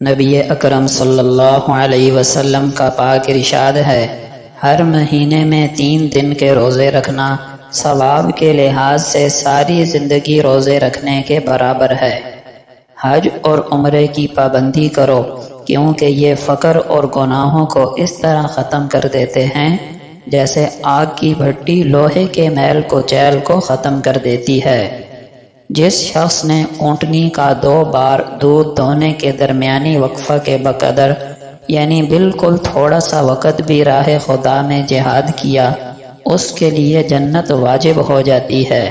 نبی اکرم صلی اللہ علیہ وسلم کا پاک ارشاد ہے، ہر مہینے میں 3 دن کے روزے رکھنا ثواب کے لحاظ سے ساری زندگی روزے رکھنے کے برابر ہے۔ حج اور عمرے کی پابندی کرو، کیونکہ یہ فقر اور گناہوں کو اس طرح ختم کر دیتے ہیں جیسے آگ کی بھٹی لوہے کے میل کچیل کو ختم کر دیتی ہے۔ جس شخص نے اونٹنی کا 2 بار دودھ دھونے کے درمیانی وقفہ کے بقدر یعنی بالکل تھوڑا سا وقت بھی راہ خدا میں جہاد کیا، اس کے لیے جنت واجب ہو جاتی ہے۔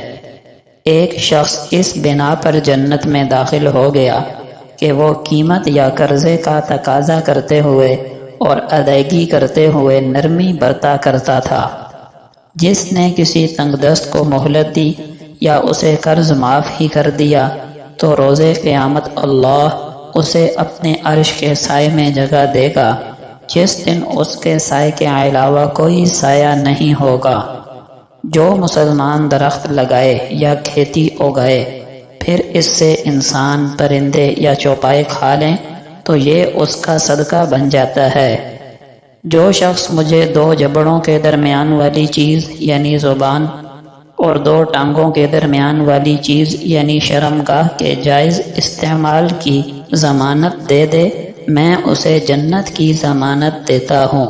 ایک شخص اس بنا پر جنت میں داخل ہو گیا کہ وہ قیمت یا قرضے کا تقاضا کرتے ہوئے اور ادائیگی کرتے ہوئے نرمی برتا کرتا تھا۔ جس نے کسی تنگ دست کو مہلت دی یا اسے قرض معاف ہی کر دیا تو روز قیامت اللہ اسے اپنے عرش کے سائے میں جگہ دے گا، جس دن اس کے سائے کے علاوہ کوئی سایہ نہیں ہوگا۔ جو مسلمان درخت لگائے یا کھیتی اگائے پھر اس سے انسان، پرندے یا چوپائے کھا لیں تو یہ اس کا صدقہ بن جاتا ہے۔ جو شخص مجھے 2 جبڑوں کے درمیان والی چیز یعنی زبان اور 2 ٹانگوں کے درمیان والی چیز یعنی شرمگاہ کے جائز استعمال کی ضمانت دے دے، میں اسے جنت کی ضمانت دیتا ہوں۔